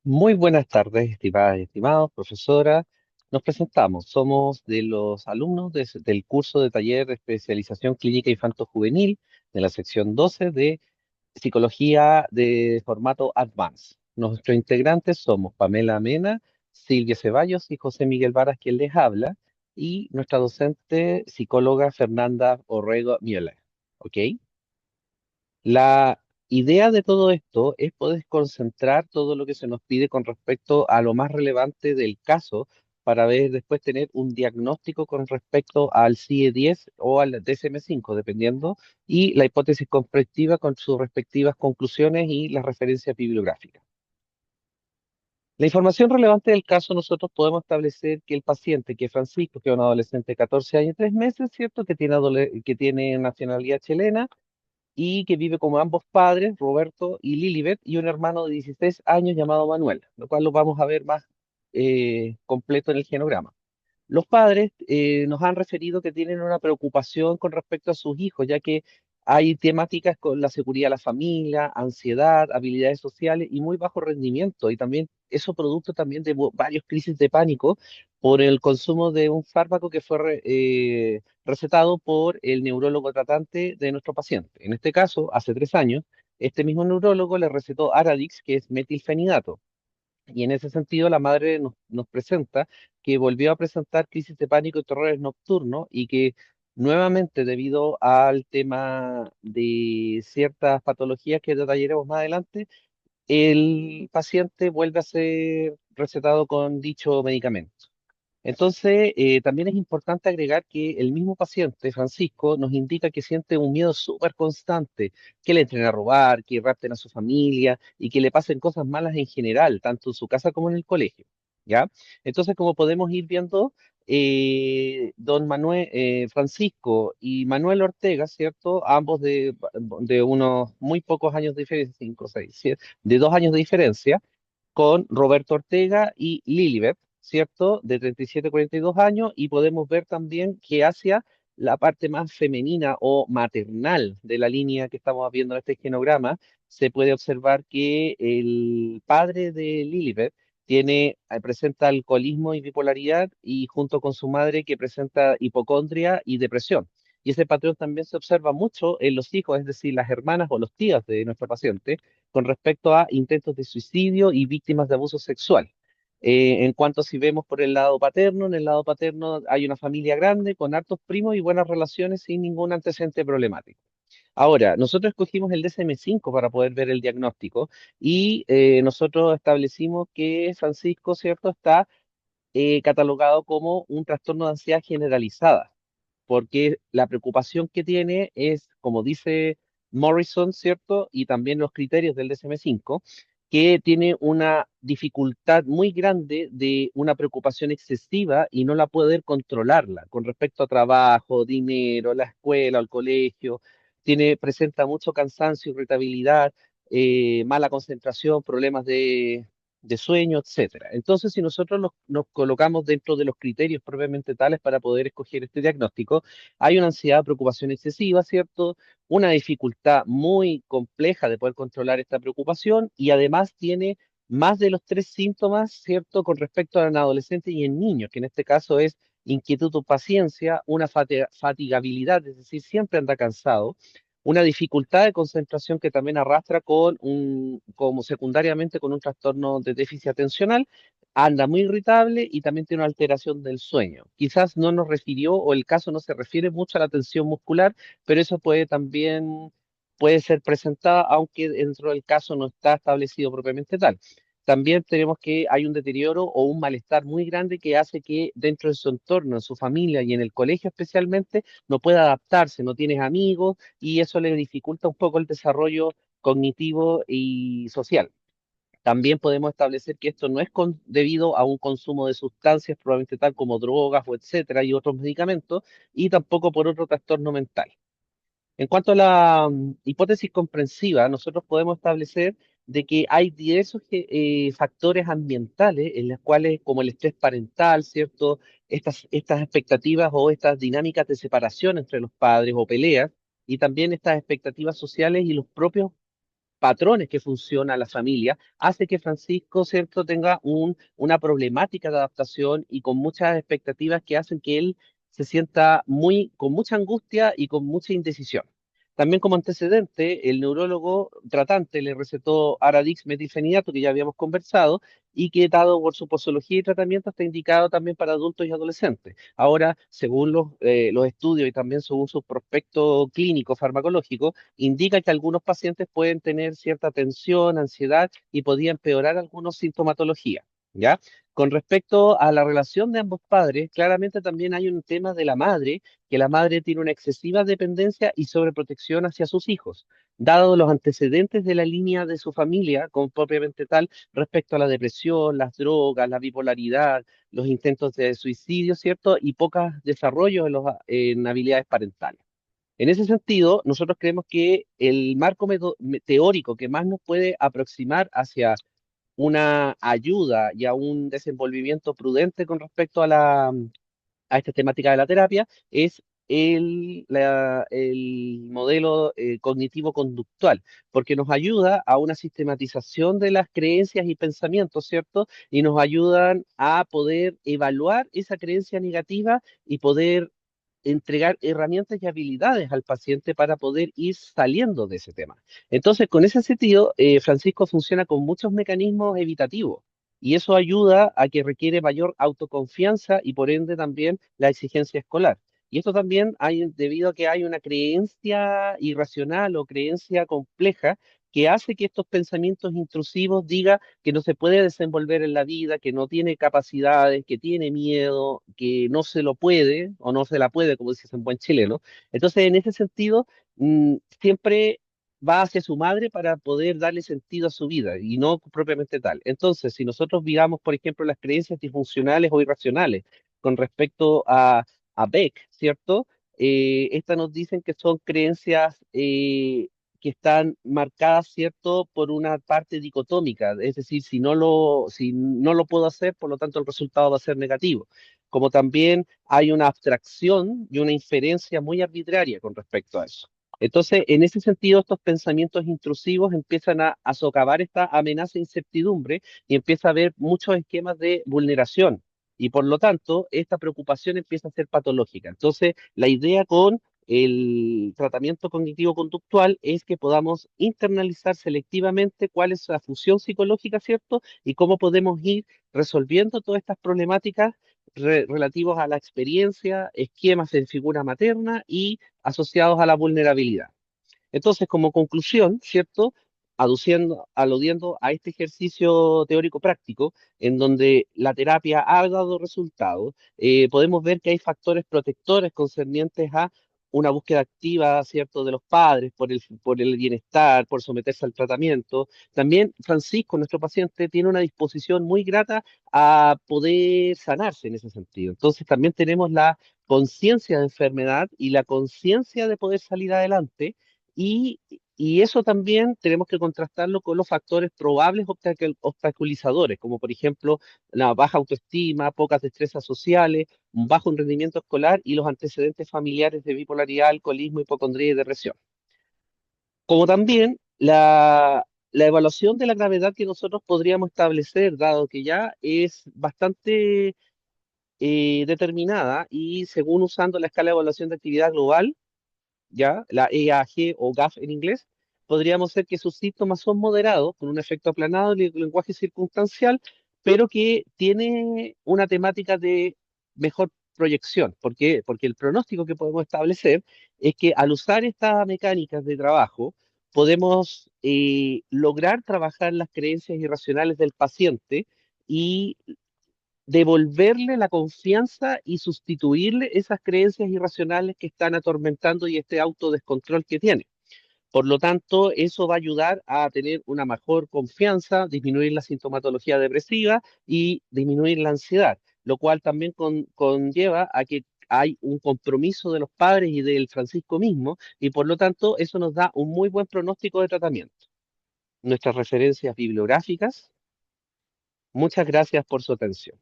Muy buenas tardes, estimadas y estimados, profesora. Nos presentamos. Somos de los alumnos del curso de taller de especialización clínica infanto-juvenil de la sección 12 de psicología de formato Advanced. Nuestros integrantes somos Pamela Mena, Silvia Ceballos y José Miguel Varas, quien les habla, y nuestra docente psicóloga Fernanda Orrego Miola. ¿Ok? La idea de todo esto es poder concentrar todo lo que se nos pide con respecto a lo más relevante del caso para ver después tener un diagnóstico con respecto al CIE-10 o al DSM-5, dependiendo, y la hipótesis comprensiva con sus respectivas conclusiones y las referencias bibliográficas. La información relevante del caso, nosotros podemos establecer que el paciente, que es Francisco, que es un adolescente de 14 años y 3 meses, ¿cierto? Que tiene nacionalidad chilena y que vive como ambos padres, Roberto y Lilibet, y un hermano de 16 años llamado Manuel, lo cual lo vamos a ver más completo en el genograma. Los padres nos han referido que tienen una preocupación con respecto a sus hijos, ya que hay temáticas con la seguridad de la familia, ansiedad, habilidades sociales y muy bajo rendimiento. Y también eso producto también de varios crisis de pánico por el consumo de un fármaco que fue recetado por el neurólogo tratante de nuestro paciente. En este caso, hace 3 años, este mismo neurólogo le recetó Aradix, que es metilfenidato. Y en ese sentido, la madre nos presenta que volvió a presentar crisis de pánico y terrores nocturnos y que nuevamente, debido al tema de ciertas patologías que detallaremos más adelante, el paciente vuelve a ser recetado con dicho medicamento. Entonces, también es importante agregar que el mismo paciente, Francisco, nos indica que siente un miedo súper constante, que le entren a robar, que rapten a su familia y que le pasen cosas malas en general, tanto en su casa como en el colegio. ¿Ya? Entonces, como podemos ir viendo, don Manuel, Francisco y Manuel Ortega, ¿cierto? Ambos de unos muy pocos años de diferencia, 5, 6, 7, de 2 años de diferencia con Roberto Ortega y Lilibet, ¿cierto? De 37 a 42 años, y podemos ver también que hacia la parte más femenina o maternal de la línea que estamos viendo en este genograma, se puede observar que el padre de Lilibet presenta alcoholismo y bipolaridad, y junto con su madre que presenta hipocondria y depresión. Y ese patrón también se observa mucho en los hijos, es decir, las hermanas o los tías de nuestro paciente, con respecto a intentos de suicidio y víctimas de abuso sexual. En cuanto si vemos por el lado paterno, en el lado paterno hay una familia grande con hartos primos y buenas relaciones sin ningún antecedente problemático. Ahora, nosotros escogimos el DSM-5 para poder ver el diagnóstico y nosotros establecimos que Francisco, ¿cierto?, está catalogado como un trastorno de ansiedad generalizada, porque la preocupación que tiene es, como dice Morrison, ¿cierto? Y también los criterios del DSM-5, que tiene una dificultad muy grande de una preocupación excesiva y no la puede controlarla con respecto a trabajo, dinero, la escuela, el colegio. Presenta mucho cansancio, irritabilidad, mala concentración, problemas de sueño, etcétera. Entonces, si nosotros nos colocamos dentro de los criterios propiamente tales para poder escoger este diagnóstico, hay una ansiedad, preocupación excesiva, ¿cierto? Una dificultad muy compleja de poder controlar esta preocupación y además tiene más de los tres síntomas, ¿cierto? Con respecto a en adolescentes y en niños, que en este caso es inquietud o paciencia, una fatigabilidad, es decir, siempre anda cansado, una dificultad de concentración que también arrastra como secundariamente con un trastorno de déficit atencional, anda muy irritable y también tiene una alteración del sueño. Quizás no nos refirió o el caso no se refiere mucho a la tensión muscular, pero eso puede ser presentada, aunque dentro del caso no está establecido propiamente tal. También tenemos que hay un deterioro o un malestar muy grande que hace que dentro de su entorno, en su familia y en el colegio especialmente, no pueda adaptarse, no tienes amigos y eso le dificulta un poco el desarrollo cognitivo y social. También podemos establecer que esto no es debido a un consumo de sustancias, probablemente tal como drogas o etcétera y otros medicamentos, y tampoco por otro trastorno mental. En cuanto a la hipótesis comprensiva, nosotros podemos establecer de que hay diversos factores ambientales en los cuales, como el estrés parental, ¿cierto? Estas expectativas o estas dinámicas de separación entre los padres o peleas, y también estas expectativas sociales y los propios patrones que funciona la familia, hace que Francisco, ¿cierto?, tenga una problemática de adaptación y con muchas expectativas que hacen que él se sienta con mucha angustia y con mucha indecisión. También como antecedente, el neurólogo tratante le recetó Aradix metilfenidato, que ya habíamos conversado, y que dado por su posología y tratamiento está indicado también para adultos y adolescentes. Ahora, según los estudios y también según su prospecto clínico farmacológico, indica que algunos pacientes pueden tener cierta tensión, ansiedad y podía empeorar algunos sintomatología, ¿ya? Con respecto a la relación de ambos padres, claramente también hay un tema de la madre, que la madre tiene una excesiva dependencia y sobreprotección hacia sus hijos, dado los antecedentes de la línea de su familia, como propiamente tal, respecto a la depresión, las drogas, la bipolaridad, los intentos de suicidio, ¿cierto? Y pocos desarrollos en habilidades parentales. En ese sentido, nosotros creemos que el marco teórico que más nos puede aproximar hacia una ayuda y a un desenvolvimiento prudente con respecto a esta temática de la terapia es el modelo cognitivo-conductual, porque nos ayuda a una sistematización de las creencias y pensamientos, ¿cierto? Y nos ayudan a poder evaluar esa creencia negativa y poder entregar herramientas y habilidades al paciente para poder ir saliendo de ese tema. Entonces, con ese sentido, Francisco funciona con muchos mecanismos evitativos y eso ayuda a que requiere mayor autoconfianza y por ende también la exigencia escolar. Y esto también hay debido a que hay una creencia irracional o creencia compleja que hace que estos pensamientos intrusivos diga que no se puede desenvolver en la vida, que no tiene capacidades, que tiene miedo, que no se lo puede o no se la puede, como dice en buen chileno. Entonces, en ese sentido, siempre va hacia su madre para poder darle sentido a su vida y no propiamente tal. Entonces, si nosotros digamos, por ejemplo, las creencias disfuncionales o irracionales con respecto a Beck, ¿cierto? Estas nos dicen que son creencias que están marcadas, ¿cierto?, por una parte dicotómica, es decir, si no lo puedo hacer, por lo tanto el resultado va a ser negativo. Como también hay una abstracción y una inferencia muy arbitraria con respecto a eso. Entonces, en ese sentido, estos pensamientos intrusivos empiezan a socavar esta amenaza e incertidumbre y empieza a haber muchos esquemas de vulneración. Y por lo tanto, esta preocupación empieza a ser patológica. Entonces, la idea con el tratamiento cognitivo-conductual es que podamos internalizar selectivamente cuál es la función psicológica, ¿cierto? Y cómo podemos ir resolviendo todas estas problemáticas relativos a la experiencia, esquemas en figura materna y asociados a la vulnerabilidad. Entonces, como conclusión, ¿cierto? Aludiendo a este ejercicio teórico práctico, en donde la terapia ha dado resultados, podemos ver que hay factores protectores concernientes a una búsqueda activa, ¿cierto?, de los padres por el bienestar, por someterse al tratamiento. También Francisco, nuestro paciente, tiene una disposición muy grata a poder sanarse en ese sentido. Entonces, también tenemos la conciencia de enfermedad y la conciencia de poder salir adelante y, y eso también tenemos que contrastarlo con los factores probables obstaculizadores, como por ejemplo la baja autoestima, pocas destrezas sociales, un bajo rendimiento escolar y los antecedentes familiares de bipolaridad, alcoholismo, hipocondría y depresión. Como también la evaluación de la gravedad que nosotros podríamos establecer, dado que ya es bastante determinada y según usando la escala de evaluación de actividad global, ¿ya? La EAG o GAF en inglés, podríamos ser que sus síntomas son moderados, con un efecto aplanado en el lenguaje circunstancial, pero que tiene una temática de mejor proyección. ¿Por qué? Porque el pronóstico que podemos establecer es que al usar estas mecánicas de trabajo, podemos lograr trabajar las creencias irracionales del paciente y devolverle la confianza y sustituirle esas creencias irracionales que están atormentando y este autodescontrol que tiene. Por lo tanto, eso va a ayudar a tener una mejor confianza, disminuir la sintomatología depresiva y disminuir la ansiedad, lo cual también conlleva a que hay un compromiso de los padres y del Francisco mismo, y por lo tanto eso nos da un muy buen pronóstico de tratamiento. Nuestras referencias bibliográficas, muchas gracias por su atención.